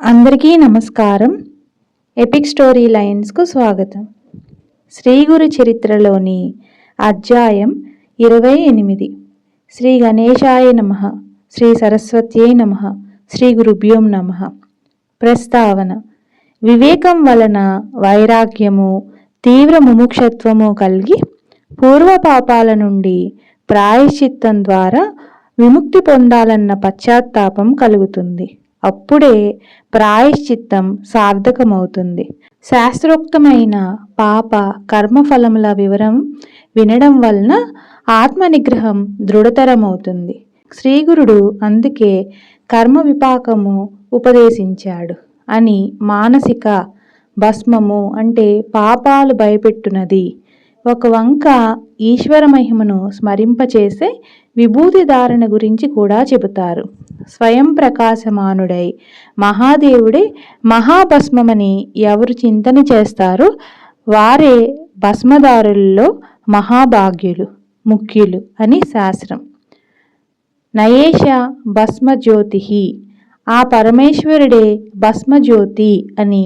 అందరికీ నమస్కారం. Epic story లైన్స్కు స్వాగతం. శ్రీ గురు చరిత్రలోని అధ్యాయం 28. శ్రీ గణేశాయ నమః, శ్రీ సరస్వత్యై నమః, శ్రీ గురుభ్యోం నమః. ప్రస్తావన: వివేకం వలన వైరాగ్యము, తీవ్ర ముముక్షత్వము కలిగి పూర్వ పాపాల నుండి ప్రాయశ్చిత్తం ద్వారా విముక్తి పొందాలన్న పశ్చాత్తాపం కలుగుతుంది. అప్పుడే ప్రాయశ్చిత్తం సార్థకమవుతుంది. శాస్త్రోక్తమైన పాప కర్మఫలముల వివరం వినడం వలన ఆత్మనిగ్రహం దృఢతరమవుతుంది. శ్రీగురుడు అందుకే కర్మ విపాకము ఉపదేశించాడు అని. మానసిక భస్మము అంటే పాపాలు భయపెట్టునది. ఒక వంక ఈశ్వర మహిమను స్మరింపచేసే విభూతి ధారణ గురించి కూడా చెబుతారు. స్వయం ప్రకాశమానుడై మహాదేవుడే మహాభస్మమని ఎవరు చింతన చేస్తారో వారే భస్మదారులలో మహాభాగ్యులు, ముఖ్యులు అని శాస్త్రం. నయేష భస్మజ్యోతి, ఆ పరమేశ్వరుడే భస్మజ్యోతి అని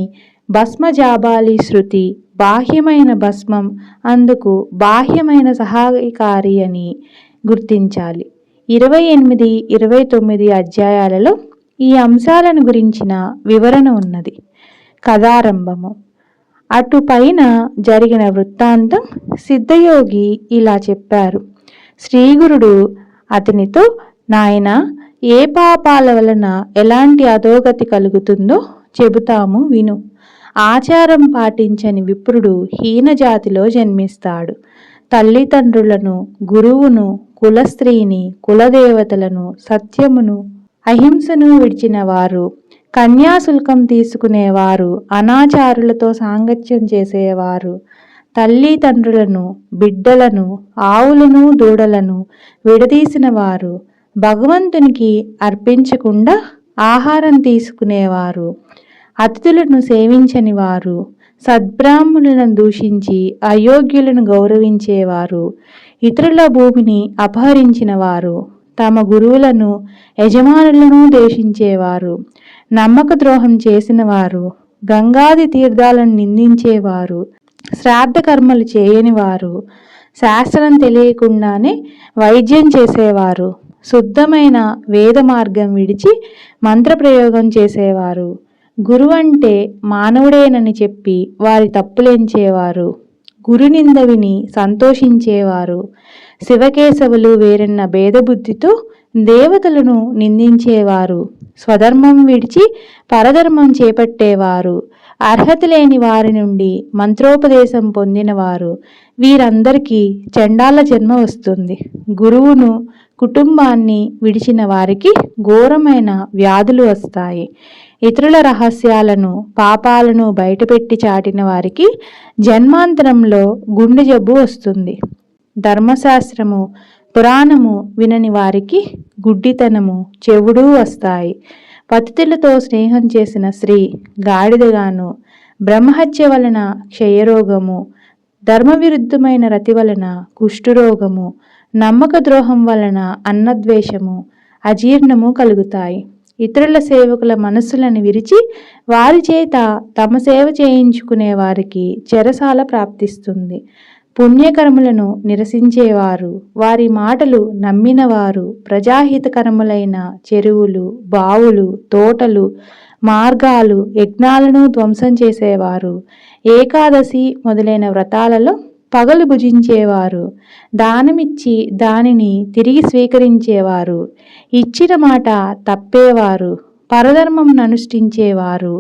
భస్మజాబాలి శృతి. బాహ్యమైన భస్మం అందుకు బాహ్యమైన సహాయకారి అని గుర్తించాలి. 28, 29 అధ్యాయాలలో ఈ అంశాలను గురించిన వివరణ ఉన్నది. కథారంభము. అటు పైన జరిగిన వృత్తాంతం సిద్ధయోగి ఇలా చెప్పారు. శ్రీగురుడు అతనితో, నాయనా, ఏ పాపాల వలన ఎలాంటి అధోగతి కలుగుతుందో చెబుతాము విను. ఆచారం పాటించని విప్రుడు హీనజాతిలో జన్మిస్తాడు. తల్లిదండ్రులను, గురువును, కులస్త్రీని, కులదేవతలను, సత్యమును, అహింసను విడిచిన వారు, కన్యాశుల్కం తీసుకునేవారు, అనాచారులతో సాంగత్యం చేసేవారు, తల్లిదండ్రులను, బిడ్డలను, ఆవులను, దూడలను విడదీసిన వారు, భగవంతునికి అర్పించకుండా ఆహారం తీసుకునేవారు, అతిథులను సేవించని వారు, సద్బ్రాహ్మణులను దూషించి అయోగ్యులను గౌరవించేవారు, ఇతరుల భూమిని అపహరించిన వారు, తమ గురువులను, యజమానులను ద్వేషించేవారు, నమ్మక ద్రోహం చేసిన వారు, గంగాది తీర్థాలను నిందించేవారు, శ్రాద్ధ కర్మలు చేయని వారు, శాస్త్రం తెలియకుండానే వైద్యం చేసేవారు, శుద్ధమైన వేద మార్గం విడిచి మంత్రప్రయోగం చేసేవారు, గురువంటే మానవుడేనని చెప్పి వారి తప్పులెంచేవారు, గురునింద విని సంతోషించేవారు, శివకేశవులు వేరన్న భేదబుద్ధితో దేవతలను నిందించేవారు, స్వధర్మం విడిచి పరధర్మం చేపట్టేవారు, అర్హత లేని వారి నుండి మంత్రోపదేశం పొందినవారు, వీరందరికీ చండాల జన్మ వస్తుంది. గురువును, కుటుంబాన్ని విడిచిన వారికి ఘోరమైన వ్యాధులు వస్తాయి. ఇతరుల రహస్యాలను, పాపాలను బయటపెట్టి చాటిన వారికి జన్మాంతరంలో గుండె జబ్బు వస్తుంది. ధర్మశాస్త్రము, పురాణము వినని వారికి గుడ్డితనము, చెవుడు వస్తాయి. పతితులతో స్నేహం చేసిన స్త్రీ గాడిదగాను, బ్రహ్మహత్య వలన క్షయరోగము, ధర్మవిరుద్ధమైన రతి వలన కుష్ఠురోగము, నమ్మక ద్రోహం వలన అన్నద్వేషము, అజీర్ణము కలుగుతాయి. ఇతరుల సేవకుల మనస్సులను విరిచి వారి చేత తమ సేవ చేయించుకునే వారికి చెరసాల ప్రాప్తిస్తుంది. పుణ్యకర్మలను నిరసించేవారు, వారి మాటలు నమ్మినవారు, ప్రజాహితకరములైన చెరువులు, బావులు, తోటలు, మార్గాలు, యజ్ఞాలను ధ్వంసం చేసేవారు, ఏకాదశి మొదలైన వ్రతాలలో పగలు భుజించేవారు, దానమిచ్చి దానిని తిరిగి స్వీకరించేవారు, ఇచ్చిన మాట తప్పేవారు, పరధర్మం అనుష్ఠించేవారు,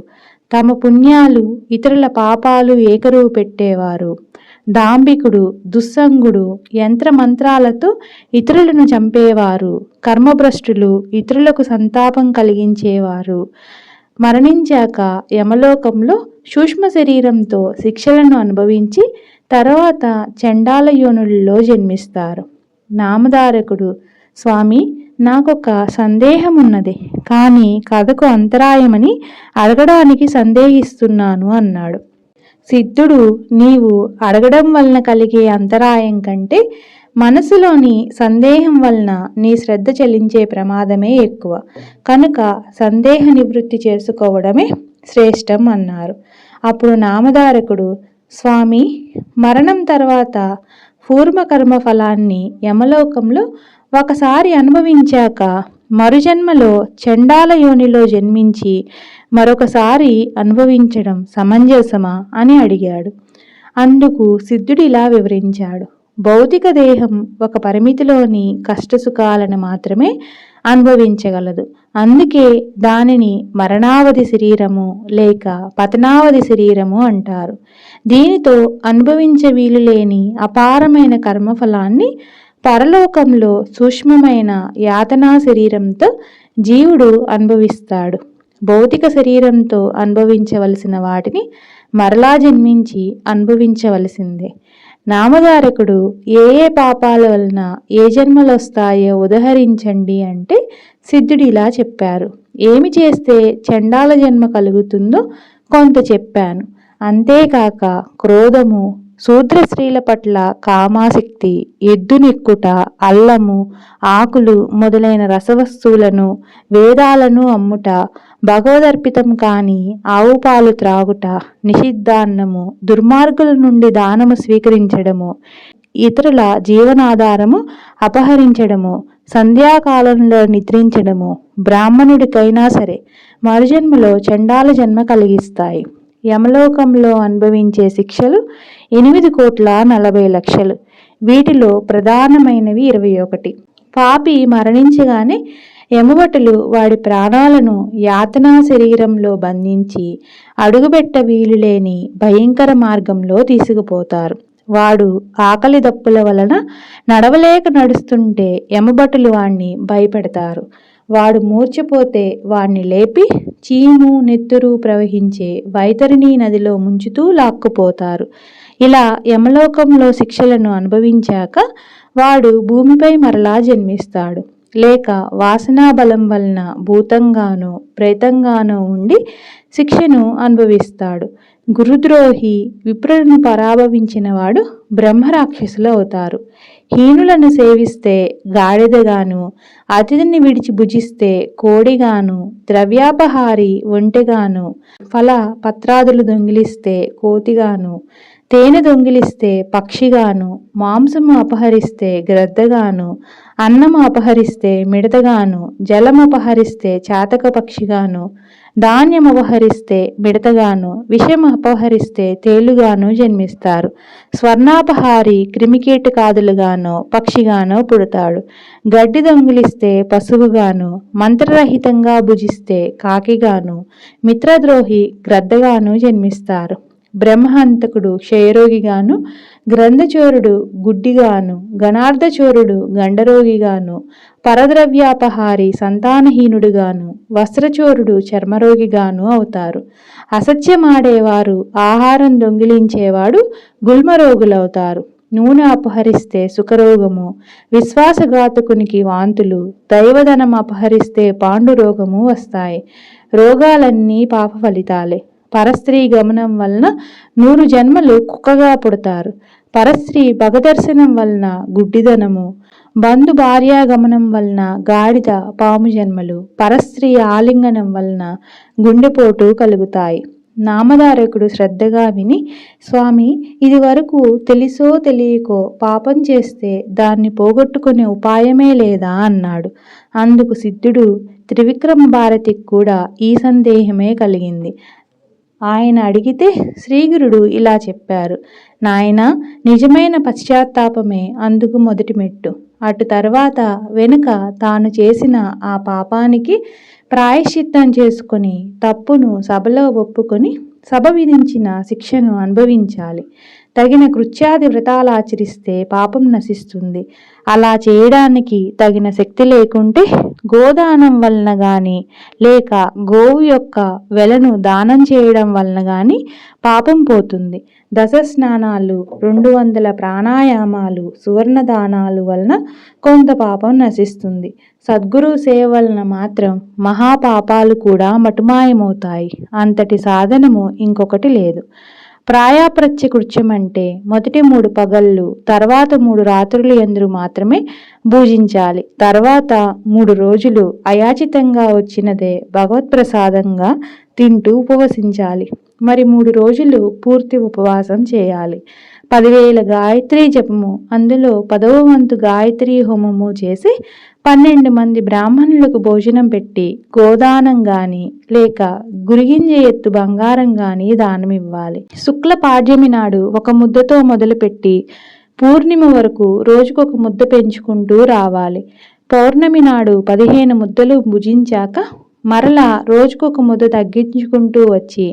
తమ పుణ్యాలు ఇతరుల పాపాలు ఏకరువు పెట్టేవారు, దాంభికుడు, దుస్సంగుడు, యంత్రమంత్రాలతో ఇతరులను చంపేవారు, కర్మభ్రష్టులు, ఇతరులకు సంతాపం కలిగించేవారు, మరణించాక యమలోకంలో సూక్ష్మ శరీరంతో శిక్షలను అనుభవించి తర్వాత చండాల యోనులలో జన్మిస్తారు. నామధారకుడు, స్వామి, నాకొక సందేహం ఉన్నది, కానీ కథకు అంతరాయమని అడగడానికి సందేహిస్తున్నాను అన్నాడు. సిద్ధుడు, నీవు అడగడం వలన కలిగే అంతరాయం కంటే మనసులోని సందేహం వలన నీ శ్రద్ధ చెల్లించే ప్రమాదమే ఎక్కువ. కనుక సందేహ నివృత్తి చేసుకోవడమే శ్రేష్టం అన్నారు. అప్పుడు నామధారకుడు, స్వామి, మరణం తర్వాత పూర్వకర్మ ఫలాన్ని యమలోకంలో ఒకసారి అనుభవించాక మరుజన్మలో చండాల యోనిలో జన్మించి మరొకసారి అనుభవించడం సమంజసమా అని అడిగాడు. అందుకు సిద్ధుడు ఇలా వివరించాడు. భౌతిక దేహం ఒక పరిమితిలోని కష్టసుఖాలను మాత్రమే అనుభవించగలదు. అందుకే దానిని మరణావధి శరీరము లేక పతనావధి శరీరము అంటారు. దీనితో అనుభవించ వీలు లేని అపారమైన కర్మఫలాన్ని పరలోకంలో సూక్ష్మమైన యాతనా శరీరంతో జీవుడు అనుభవిస్తాడు. భౌతిక శరీరంతో అనుభవించవలసిన వాటిని మరలా జన్మించి అనుభవించవలసిందే. నామధారకుడు ఏ ఏ పాపాల వలన ఏ జన్మలు వస్తాయో ఉదహరించండి అంటే సిద్ధుడు ఇలా చెప్పారు. ఏమి చేస్తే చండాల జన్మ కలుగుతుందో కొంత చెప్పాను. అంతేకాక క్రోధము, శూద్ర స్త్రీల పట్ల కామాసక్తి, ఎద్దునెక్కుట, అల్లము, ఆకులు మొదలైన రసవస్తువులను, వేదాలను అమ్ముట, భగవదర్పితం కాని ఆవు పాలు త్రాగుట, నిషిద్ధాన్నము, దుర్మార్గుల నుండి దానము స్వీకరించడము, ఇతరుల జీవనాధారము అపహరించడము, సంధ్యాకాలంలో నిద్రించడము బ్రాహ్మణుడికైనా సరే మరుజన్మలో చండాల జన్మ కలిగిస్తాయి. యమలోకంలో అనుభవించే శిక్షలు 8,40,00,000. వీటిలో ప్రధానమైనవి 21. పాపి మరణించగానే యమభటులు వాడి ప్రాణాలను యాతనా శరీరంలో బంధించి అడుగుబెట్ట వీలులేని భయంకర మార్గంలో తీసుకుపోతారు. వాడు ఆకలి దప్పుల వలన నడవలేక నడుస్తుంటే యమభటులు వాణ్ణి భయపెడతారు. వాడు మూర్ఛపోతే వాణ్ణి లేపి చీము నెత్తురు ప్రవహించే వైతరిణీ నదిలో ముంచుతూ లాక్కుపోతారు. ఇలా యమలోకంలో శిక్షలను అనుభవించాక వాడు భూమిపై మరలా జన్మిస్తాడు. లేక వాసనా బలం వలన భూతంగానో ప్రేతంగానో ఉండి శిక్షను అనుభవిస్తాడు. గురుద్రోహి, విప్రులను పరాభవించిన వాడు బ్రహ్మరాక్షసులు అవుతారు. హీనులను సేవిస్తే గాడిదగాను, అతిథిని విడిచి భుజిస్తే కోడిగాను, ద్రవ్యాపహారి ఒంటెగాను, ఫల పత్రాదులు దొంగిలిస్తే కోతిగాను, తేనె దొంగిలిస్తే పక్షిగాను, మాంసము అపహరిస్తే గ్రద్దగాను, అన్నము అపహరిస్తే మిడతగాను, జలం అపహరిస్తే చాతక పక్షిగాను, ధాన్యం అపహరిస్తే మిడతగాను, విషం అపహరిస్తే తేలుగాను జన్మిస్తారు. స్వర్ణాపహారి క్రిమికీటకాదులుగానో పక్షిగానో పుడతాడు. గడ్డి దొంగిలిస్తే పశువుగాను, మంత్రరహితంగా భుజిస్తే కాకిగాను, మిత్రద్రోహి గ్రద్దగాను జన్మిస్తారు. బ్రహ్మహంతకుడు క్షయరోగిగాను, గ్రంథచోరుడు గుడ్డిగాను, గణార్ధచోరుడు గండరోగిగాను, పరద్రవ్యాపహారి సంతానహీనుడుగాను, వస్త్రచోరుడు చర్మరోగిగాను అవుతారు. అసత్యమాడేవారు, ఆహారం దొంగిలించేవాడు గుల్మరోగులవుతారు. నూనె అపహరిస్తే సుఖరోగము, విశ్వాసఘాతకునికి వాంతులు, దైవధనం అపహరిస్తే పాండురోగము వస్తాయి. రోగాలన్నీ పాప ఫలితాలే. పరస్త్రీ గమనం వలన 100 జన్మలు కుక్కగా పుడతారు. పరస్త్రీ భగదర్శనం వలన గుడ్డిదనము, బంధు భార్యాగమనం వలన గాడిద పాము జన్మలు, పరస్త్రీ ఆలింగనం వలన గుండెపోటు కలుగుతాయి. నామధారకుడు శ్రద్ధగా విని, స్వామి, ఇది వరకు తెలిసో తెలియకో పాపం చేస్తే దాన్ని పోగొట్టుకునే ఉపాయమే లేదా అన్నాడు. అందుకు సిద్ధుడు, త్రివిక్రమ భారతికి కూడా ఈ సందేహమే కలిగింది. ఆయన అడిగితే శ్రీగురుడు ఇలా చెప్పారు. నాయనా, నిజమైన పశ్చాత్తాపమే అందుకు మొదటి మెట్టు. అటు తర్వాత వెనుక తాను చేసిన ఆ పాపానికి ప్రాయశ్చిత్తం చేసుకొని తప్పును సభలో ఒప్పుకొని సభ విధించిన శిక్షను అనుభవించాలి. తగిన కృత్యాది వ్రతాలు ఆచరిస్తే పాపం నశిస్తుంది. అలా చేయడానికి తగిన శక్తి లేకుంటే గోదానం వలన గాని లేక గోవు యొక్క వెలను దానం చేయడం వలన గాని పాపం పోతుంది. 10 స్నానాలు, 200 ప్రాణాయామాలు, సువర్ణ దానాలు వలన కొంత పాపం నశిస్తుంది. సద్గురు సేవ వలన మాత్రం మహాపాపాలు కూడా మటుమాయమవుతాయి. అంతటి సాధనము ఇంకొకటి లేదు. ప్రాయాప్రత్య కృత్యం అంటే మొదటి 3 పగళ్ళు తర్వాత 3 రాత్రులు యందు మాత్రమే భుజించాలి. తర్వాత 3 రోజులు అయాచితంగా వచ్చినదే భగవత్ప్రసాదంగా తింటూ ఉపవసించాలి. మరి 3 రోజులు పూర్తి ఉపవాసం చేయాలి. 10,000 గాయత్రీ జపము, అందులో 10వ వంతు గాయత్రీ హోమము చేసి 12 మంది బ్రాహ్మణులకు భోజనం పెట్టి గోదానం గాని లేక గురిగింజ ఎత్తు బంగారం గాని దానమివ్వాలి. శుక్ల పాడ్యమి నాడు ఒక ముద్దతో మొదలుపెట్టి పూర్ణిమ వరకు రోజుకొక ముద్ద పెంచుకుంటూ రావాలి. పౌర్ణమి నాడు 15 ముద్దలు భుజించాక మరలా రోజుకొక ముద్ద తగ్గించుకుంటూ వచ్చి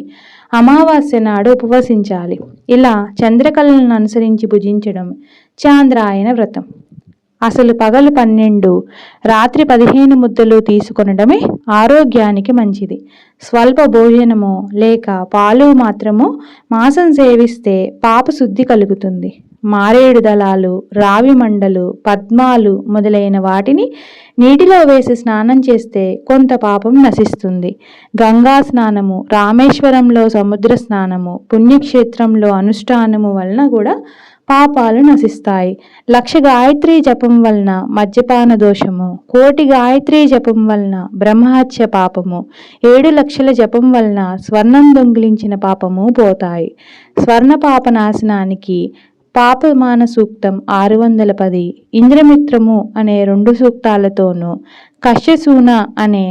అమావాస్య నాడు ఉపవసించాలి. ఇలా చంద్రకళలను అనుసరించి భుజించడం చాంద్రాయన వ్రతం. అసలు పగలు 12, రాత్రి 15 ముద్దలు తీసుకొనడమే ఆరోగ్యానికి మంచిది. స్వల్ప భోజనమో లేక పాలు మాత్రమో మాంసం సేవిస్తే పాప శుద్ధి కలుగుతుంది. మారేడు దళాలు, రావి మండలు, పద్మాలు మొదలైన వాటిని నీటిలో వేసి స్నానం చేస్తే కొంత పాపం నశిస్తుంది. గంగా స్నానము, రామేశ్వరంలో సముద్ర స్నానము, పుణ్యక్షేత్రంలో అనుష్ఠానము వలన కూడా పాపాలు నశిస్తాయి. 1,00,000 గాయత్రీ జపం వలన మద్యపాన దోషము, 1,00,000 గాయత్రీ జపం వలన బ్రహ్మహత్య పాపము, 7 లక్షల జపం వలన స్వర్ణం దొంగిలించిన పాపము పోతాయి. స్వర్ణ పాప నాశనానికి పాపమాన సూక్తం 610, ఇంద్రమిత్రము అనే 2 సూక్తాలతోనూ, కశ్యసూన అనే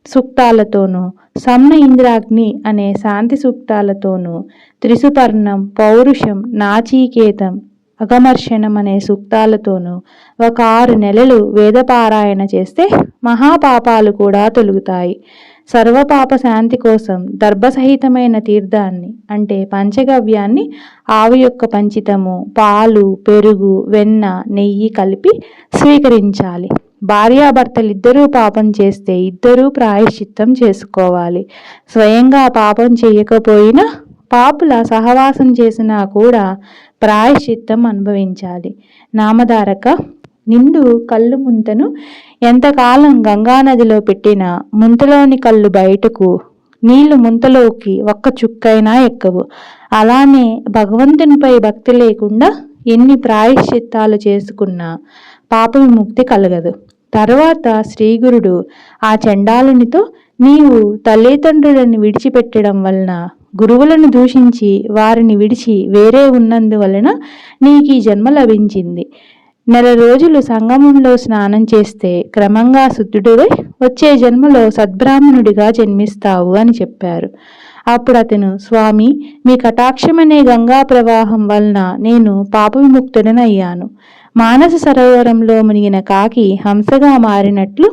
సూక్తాలతోనూ, సమ్న ఇంద్రాగ్ని అనే శాంతి సూక్తాలతోనూ, త్రిసుపర్ణం, పౌరుషం, నాచీకేతం, అగమర్షణం అనే సూక్తాలతోనూ ఒక 6 నెలలు వేదపారాయణ చేస్తే మహాపాపాలు కూడా తొలుగుతాయి. సర్వపాప శాంతి కోసం దర్భసహితమైన తీర్థాన్ని అంటే పంచగవ్యాన్ని ఆవు యొక్క పంచితము, పాలు, పెరుగు, వెన్న, నెయ్యి కలిపి స్వీకరించాలి. భార్యాభర్తలిద్దరూ పాపం చేస్తే ఇద్దరూ ప్రాయశ్చిత్తం చేసుకోవాలి. స్వయంగా పాపం చేయకపోయినా పాపుల సహవాసం చేసినా కూడా ప్రాయశ్చిత్తం అనుభవించాలి. నామధారక, నిండు కళ్ళు ముంతను ఎంతకాలం గంగానదిలో పెట్టినా ముంతలోని కళ్ళు బయటకు, నీళ్లు ముంతలోకి ఒక్క చుక్కైనా ఎక్కవు. అలానే భగవంతునిపై భక్తి లేకుండా ఎన్ని ప్రాయశ్చిత్తాలు చేసుకున్నా పాప విముక్తి కలగదు. తర్వాత శ్రీగురుడు ఆ చండాలునితో, నీవు తల్లిదండ్రులను విడిచిపెట్టడం వలన, గురువులను దూషించి వారిని విడిచి వేరే ఉన్నందువలన నీకీ జన్మ లభించింది. 1 రోజులు సంగమంలో స్నానం చేస్తే క్రమంగా శుద్ధుడివై వచ్చే జన్మలో సద్బ్రాహ్మణుడిగా జన్మిస్తావు అని చెప్పారు. అప్పుడు అతను, స్వామి, మీ కటాక్షమనే గంగా ప్రవాహం వలన నేను పాప విముక్తుడనయ్యాను. మానస సరోవరంలో మునిగిన కాకి హంసగా మారినట్లు,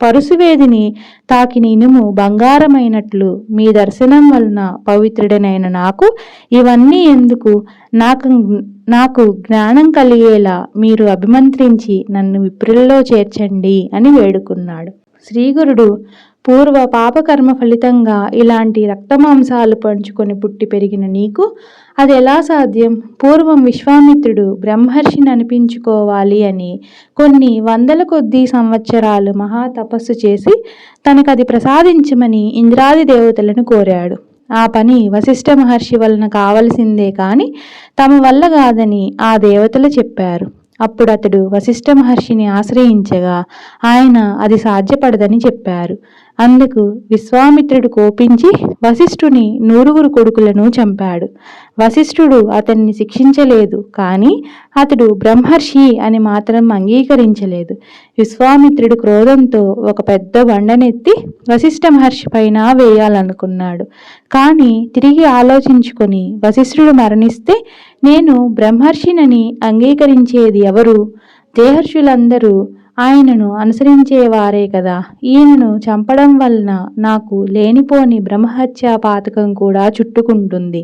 పరుసువేదిని తాకిన ఇనుము బంగారమైనట్లు మీ దర్శనం వలన పవిత్రుడనైన నాకు ఇవన్నీ ఎందుకు? నాకు జ్ఞానం కలిగేలా మీరు అభిమంత్రించి నన్ను విప్రుల్లో చేర్చండి అని వేడుకున్నాడు. శ్రీగురుడు, పూర్వ పాపకర్మ ఫలితంగా ఇలాంటి రక్తమాంసాలు పంచుకొని పుట్టి పెరిగిన నీకు అది ఎలా సాధ్యం? పూర్వం విశ్వామిత్రుడు బ్రహ్మర్షిని అనిపించుకోవాలి అని కొన్ని 100ల కొద్దీ సంవత్సరాలు మహా తపస్సు చేసి తనకది ప్రసాదించమని ఇంద్రాది దేవతలను కోరాడు. ఆ పని వశిష్ఠ మహర్షి వలన కావలసిందే కాని తమ వల్ల కాదని ఆ దేవతలు చెప్పారు. అప్పుడు అతడు వశిష్ఠ మహర్షిని ఆశ్రయించగా ఆయన అది సాధ్యపడదని చెప్పారు. అందుకు విశ్వామిత్రుడు కోపించి వశిష్ఠుని 9 కొడుకులను చంపాడు. వశిష్ఠుడు అతన్ని శిక్షించలేదు, కానీ అతడు బ్రహ్మర్షి అని మాత్రం అంగీకరించలేదు. విశ్వామిత్రుడు క్రోధంతో ఒక పెద్ద బండనెత్తి వశిష్ఠ మహర్షి పైన వేయాలనుకున్నాడు. కానీ తిరిగి ఆలోచించుకొని వశిష్ఠుడు మరణిస్తే నేను బ్రహ్మర్షినని అంగీకరించేది ఎవరు? దేహర్షులందరూ ఆయనను అనుసరించేవారే కదా. ఈయనను చంపడం వలన నాకు లేనిపోని బ్రహ్మహత్యా పాతకం కూడా చుట్టుకుంటుంది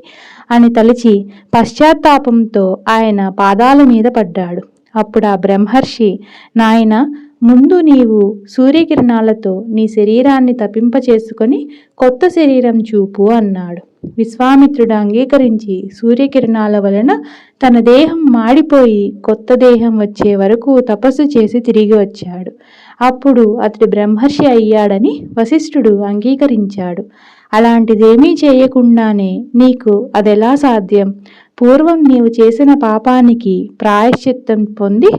అని తలచి పశ్చాత్తాపంతో ఆయన పాదాల మీద పడ్డాడు. అప్పుడు ఆ బ్రహ్మర్షి, నాయన, ముందు నీవు సూర్యకిరణాలతో నీ శరీరాన్ని తప్పింపచేసుకొని కొత్త శరీరం చూపు అన్నాడు. విశ్వామిత్రుడు అంగీకరించి సూర్యకిరణాల వలన తన దేహం మాడిపోయి కొత్త దేహం వచ్చే వరకు తపస్సు చేసి తిరిగి వచ్చాడు. అప్పుడు అతడు బ్రహ్మర్షి అయ్యాడని వశిష్ఠుడు అంగీకరించాడు. అలాంటిదేమీ చేయకుండానే నీకు అదెలా సాధ్యం? పూర్వం నీవు చేసిన పాపానికి ప్రాయశ్చిత్తం పొంది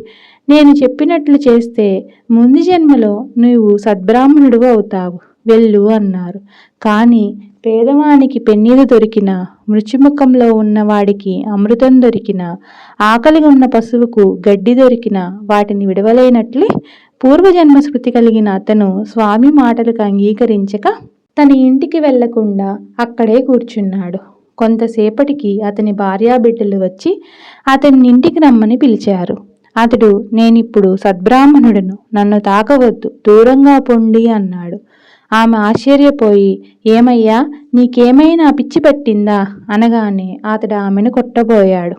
నేను చెప్పినట్లు చేస్తే ముందు జన్మలో నీవు సద్బ్రాహ్మణుడు అవుతావు, వెళ్ళు అన్నారు. కానీ పేదవానికి పెన్నీరు దొరికినా, మృత్యుముఖంలో ఉన్నవాడికి అమృతం దొరికినా, ఆకలిగా ఉన్న పశువుకు గడ్డి దొరికినా వాటిని విడవలేనట్లే పూర్వజన్మ స్మృతి కలిగిన అతను స్వామి మాటలకు అంగీకరించక తన ఇంటికి వెళ్లకుండా అక్కడే కూర్చున్నాడు. కొంతసేపటికి అతని భార్యాబిడ్డలు వచ్చి అతన్ని ఇంటికి రమ్మని పిలిచారు. అతడు, నేనిప్పుడు సద్బ్రాహ్మణుడను, నన్ను తాకవద్దు, దూరంగా పొండి అన్నాడు. ఆమె ఆశ్చర్యపోయి, ఏమయ్యా, నీకేమైనా పిచ్చి పట్టిందా అనగానే అతడు ఆమెను కొట్టబోయాడు.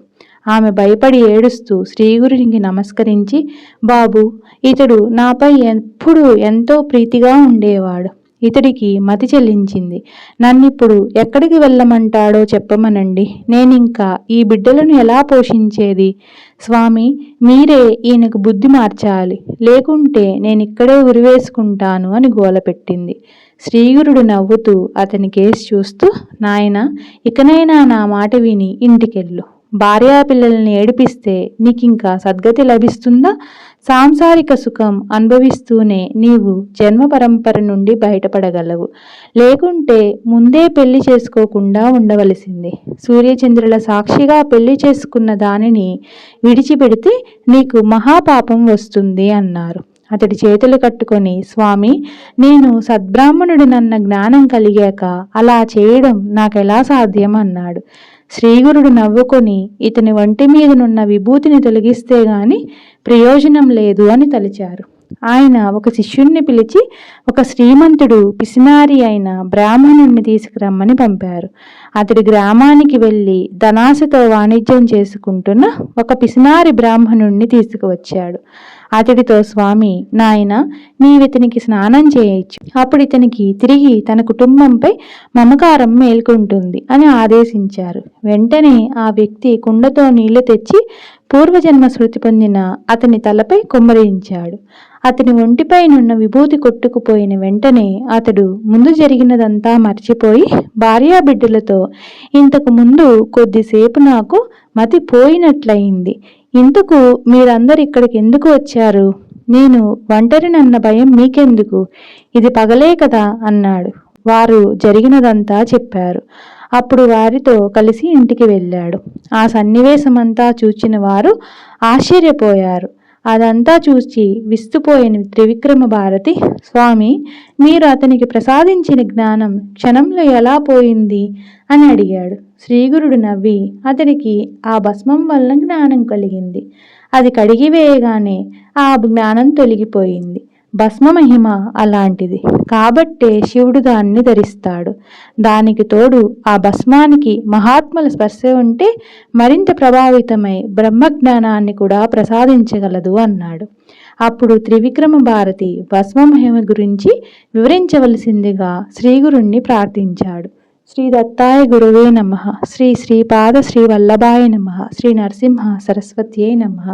ఆమె భయపడి ఏడుస్తూ శ్రీగురునికి నమస్కరించి, బాబు, ఇతడు నాపై ఎప్పుడు ఎంతో ప్రీతిగా ఉండేవాడు. ఇతడికి మతి చెల్లించింది. నన్నిప్పుడు ఎక్కడికి వెళ్ళమంటాడో చెప్పమనండి. నేనింకా ఈ బిడ్డలను ఎలా పోషించేది? స్వామి, మీరే ఈయనకు బుద్ధి మార్చాలి, లేకుంటే నేనిక్కడే ఉరివేసుకుంటాను అని గోలపెట్టింది. శ్రీగురుడు నవ్వుతూ అతని కేసు చూస్తూ, నాయనా, ఇకనైనా నా మాట విని ఇంటికెళ్ళు. భార్యాపిల్లల్ని ఏడిపిస్తే నీకింకా సద్గతి లభిస్తుందా? సాంసారిక సుఖం అనుభవిస్తూనే నీవు జన్మ పరంపర నుండి బయటపడగలవు. లేకుంటే ముందే పెళ్లి చేసుకోకుండా ఉండవలసింది. సూర్యచంద్రుల సాక్షిగా పెళ్లి చేసుకున్న దానిని విడిచిపెడితే నీకు మహాపాపం వస్తుంది అన్నారు. అతడి చేతులు కట్టుకొని, స్వామి, నేను సద్బ్రాహ్మణుడినన్న జ్ఞానం కలిగాక అలా చేయడం నాకెలా సాధ్యం అన్నాడు. శ్రీగురుడు నవ్వుకొని, ఇతని వంటి మీదనున్న విభూతిని తొలగిస్తే గాని ప్రయోజనం లేదు అని తలిచారు. ఆయన ఒక శిష్యుణ్ణి పిలిచి ఒక శ్రీమంతుడు పిసినారి అయిన బ్రాహ్మణుణ్ణి తీసుకురమ్మని పంపారు. అతడి గ్రామానికి వెళ్ళి ధనాశతో వాణిజ్యం చేసుకుంటున్న ఒక పిసినారి బ్రాహ్మణుణ్ణి తీసుకువచ్చాడు. అతడితో స్వామి, నాయన, నీవితనికి స్నానం చేయొచ్చు, అప్పుడు ఇతనికి తిరిగి తన కుటుంబంపై మమకారం మేల్కొంటుంది అని ఆదేశించారు. వెంటనే ఆ వ్యక్తి కుండతో నీళ్లు తెచ్చి పూర్వజన్మ స్మృతి పొందిన అతని తలపై కుమ్మరించాడు. అతని ఒంటిపై నున్న విభూతి కొట్టుకుపోయిన వెంటనే అతడు ముందు జరిగినదంతా మర్చిపోయి భార్యాబిడ్డలతో, ఇంతకు ముందు కొద్దిసేపు నాకు మతి పోయినట్లయింది. ఇంతకు మీరందరు ఇక్కడికి ఎందుకు వచ్చారు? నేను ఒంటరినన్న భయం మీకెందుకు? ఇది పగలే కదా అన్నాడు. వారు జరిగినదంతా చెప్పారు. అప్పుడు వారితో కలిసి ఇంటికి వెళ్ళాడు. ఆ సన్నివేశమంతా చూచిన వారు ఆశ్చర్యపోయారు. అదంతా చూసి విస్తుపోయిన త్రివిక్రమ భారతి, స్వామి, మీరు అతనికి ప్రసాదించిన జ్ఞానం క్షణంలో ఎలా పోయింది అని అడిగాడు. శ్రీగురుడు నవ్వి, అతడికి ఆ భస్మం వలన జ్ఞానం కలిగింది. అది కడిగివేయగానే ఆ జ్ఞానం తొలగిపోయింది. భస్మ మహిమ అలాంటిది కాబట్టే శివుడు దాన్ని ధరిస్తాడు. దానికి తోడు ఆ భస్మానికి మహాత్ముల స్పర్శ ఉంటే మరింత ప్రభావితమై బ్రహ్మజ్ఞానాన్ని కూడా ప్రసాదించగలదు అన్నాడు. అప్పుడు త్రివిక్రమ భారతి భస్మ మహిమ గురించి వివరించవలసిందిగా శ్రీగురుణ్ణి ప్రార్థించాడు. శ్రీ దత్తాయ గురువే నమః. శ్రీ శ్రీపాద శ్రీ వల్లభాయ నమః. శ్రీ నరసింహ సరస్వత్యై నమః.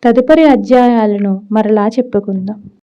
తదుపరి అధ్యాయాలను మరలా చెప్పుకుందాం.